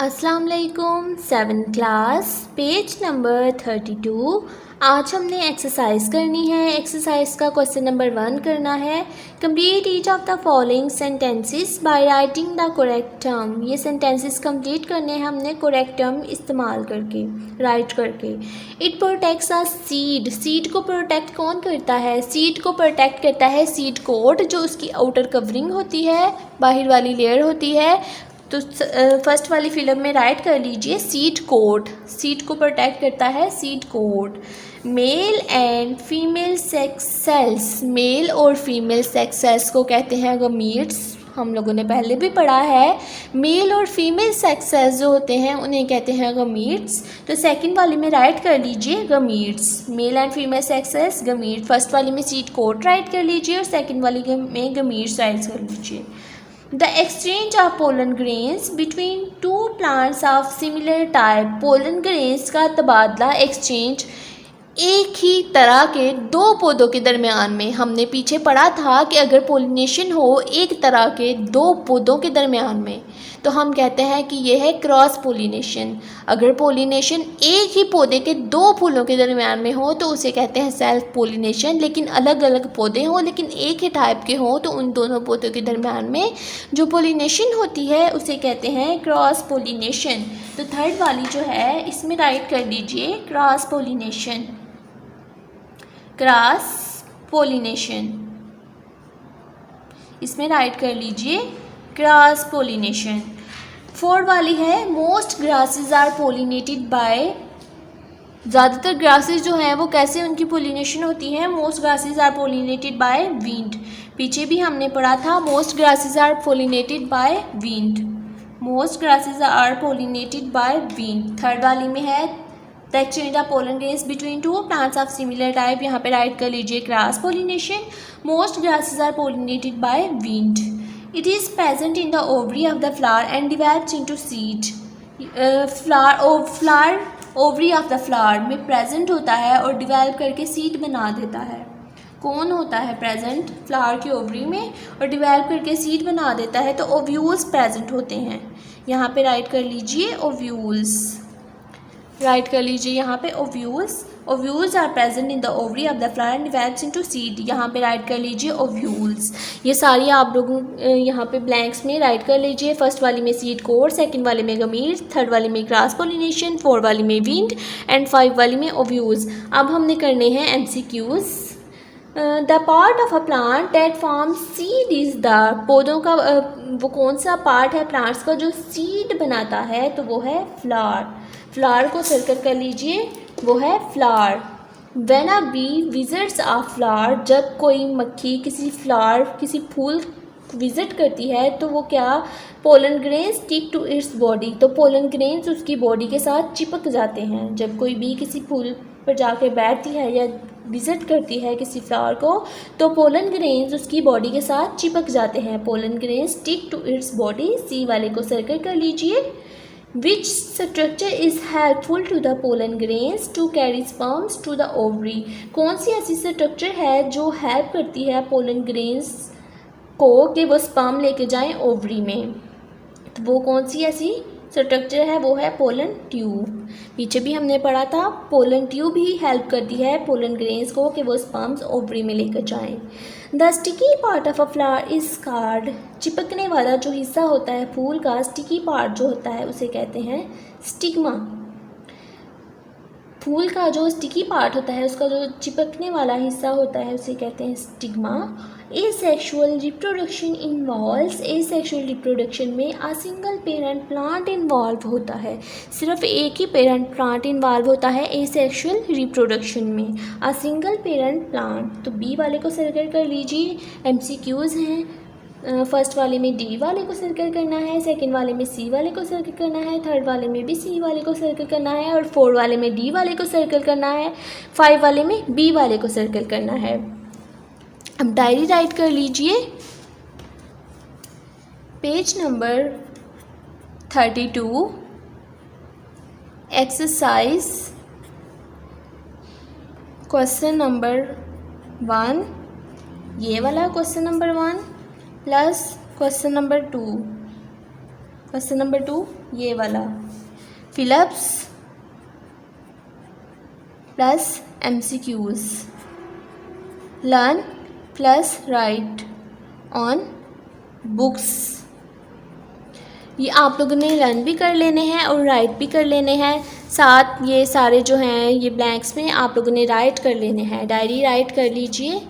अस्सलाम वालेकुम। 7th class page number 32। आज हमने एक्सरसाइज करनी है। एक्सरसाइज का क्वेश्चन नंबर 1 करना है। Complete each of the following sentences by writing the correct term. ये सेंटेंसेस कंप्लीट करने हैं हमने करेक्ट टर्म इस्तेमाल करके, राइट करके। It protects a seed. Seed को प्रोटेक्ट कौन करता है? सीड को प्रोटेक्ट करता है सीड कोट, जो उसकी आउटर कवरिंग होती है, बाहर वाली लेयर होती है। तो फर्स्ट वाली फिल्म में राइट कर लीजिए सीड कोट। सीड को प्रोटेक्ट करता है seed coat. Male and female sex cells. Male और फीमेल सेक्स सेल्स को कहते हैं गमीट्स। हम लोगों ने पहले भी पढ़ा है। मेल और फीमेल सेक्स सेल्स जो होते हैं उन्हें कहते हैं गमीट्स। तो सेकंड वाली में राइट कर लीजिए gametes. Mail and female sex sales gamete. First वाली में सीड कोट राइट कर लीजिए और सेकंड वाली में गमीट्स राइट कर लीजिए। The exchange of pollen grains between two plants of similar type. pollen grains का तबादला एक्सचेंज एक ही तरह के दो पौधों के दरमियान में। हमने पीछे पढ़ा था कि अगर पोलिनेशन हो एक तरह के दो पौधों के दरमियान में तो हम कहते हैं कि यह है क्रॉस पोलिनेशन। अगर पोलिनेशन एक ही पौधे के दो फूलों के दरमियान में हो तो उसे कहते हैं सेल्फ पोलिनेशन। लेकिन अलग अलग पौधे हों लेकिन एक ही टाइप के हों तो उन दोनों पौधों के दरमियान में जो पोलिनेशन होती है उसे कहते हैं क्रॉस पोलिनेशन। तो थर्ड वाली जो है इसमें राइट कर दीजिए क्रॉस पोलिनेशन। क्रॉस पोलिनेशन इसमें राइट कर लीजिए क्रॉस पोलिनेशन। फोर्थ वाली है most grasses are pollinated by. ज़्यादातर ग्रासेस जो हैं वो कैसे उनकी पोलिनेशन होती है? Most grasses are pollinated by wind. पीछे भी हमने पढ़ा था most grasses are pollinated by wind. Most grasses are pollinated by wind. Third वाली में है the exchange of pollen grains between two plants of similar type. यहाँ पे राइट कर लीजिए cross pollination. Most grasses are pollinated by wind. It is present in the ovary of the flower and develops into seed. Flower ovary of the flower में present होता है और develop करके seed बना देता है। कौन होता है प्रेजेंट फ्लावर की ओवरी में और डिवेल्प करके सीड बना देता है? तो ओव्यूल्स प्रेजेंट होते हैं। यहाँ पे राइट कर लीजिए ओव्यूल्स। राइट कर लीजिए यहाँ पे ovules. Ovules are present in the ovary of the flower and develops into seed. यहाँ पे राइट कर लीजिए ओव्यूल्स। ये सारी आप लोग यहाँ पे ब्लैंक्स में राइट कर लीजिए। फर्स्ट वाली में सीड कोट, सेकंड वाले में गमीट्स, थर्ड वाली में क्रॉस पोलिनेशन, फोर्थ वाली में विंड एंड फाइव वाली में ओव्यूल्स। अब हमने करने हैं MCQs। The part of a plant that form seed is the. पौधों का वो कौन सा पार्ट है प्लांट्स का जो सीड बनाता है? तो वो है फ्लावर। फ्लावर को सर्कल कर लीजिए, वो है flower. When a bee visits a flower. जब कोई मक्खी किसी फ्लावर किसी फूल विजिट करती है तो वो क्या? Pollen grains stick to its body. तो पोलन ग्रेन्स उसकी बॉडी के साथ चिपक जाते हैं। जब कोई बी किसी फूल पर जाके बैठती है या विजिट करती है किसी फ्लावर को तो पोलन ग्रेन्स उसकी बॉडी के साथ चिपक जाते हैं। Pollen grains stick to its body. C वाले को सर्कल कर लीजिए। Which structure is helpful to the pollen grains to carry sperms to the ovary? कौन सी ऐसी स्ट्रक्चर है जो हेल्प करती है पोलन ग्रेन्स को कि वो स्पर्म लेके जाएं ओवरी में? तो वो कौन सी ऐसी स्ट्रक्चर है? वो है पोलन ट्यूब। पीछे भी हमने पढ़ा था पोलन ट्यूब ही हेल्प करती है पोलन ग्रेन्स को कि वो स्पर्म्स ओवरी में लेकर जाएं। The sticky part of a flower is called. चिपकने वाला जो हिस्सा होता है फूल का, स्टिकी पार्ट जो होता है उसे कहते हैं स्टिग्मा। फूल का जो स्टिकी पार्ट होता है उसका जो चिपकने वाला हिस्सा होता है उसे कहते हैं stigma. Asexual reproduction involves. Asexual reproduction में a single parent plant involve होता है। सिर्फ एक ही पेरेंट प्लांट इन्वॉल्व होता है एसेक्सुअल रिप्रोडक्शन में। A single parent plant. तो बी वाले को सर्कल कर लीजिए। MCQs हैं। फर्स्ट वाले में डी वाले को सर्कल करना है, सेकंड वाले में सी वाले को सर्कल करना है, थर्ड वाले में भी सी वाले को सर्कल करना है और फोर्थ वाले में डी वाले को सर्कल करना है, फाइव वाले में बी वाले को सर्कल करना है। अब डायरी राइट कर लीजिए। Page number 32 exercise question number 1। ये वाला question number 1 plus question number 2। Question number 2 ये वाला fill-ups plus MCQs, learn plus right on books. ये आप लोगों ने लर्न भी कर लेने हैं और राइट भी कर लेने हैं, साथ ये सारे जो हैं ये ब्लैंक्स में आप लोगों ने राइट कर लेने हैं। डायरी राइट कर लीजिए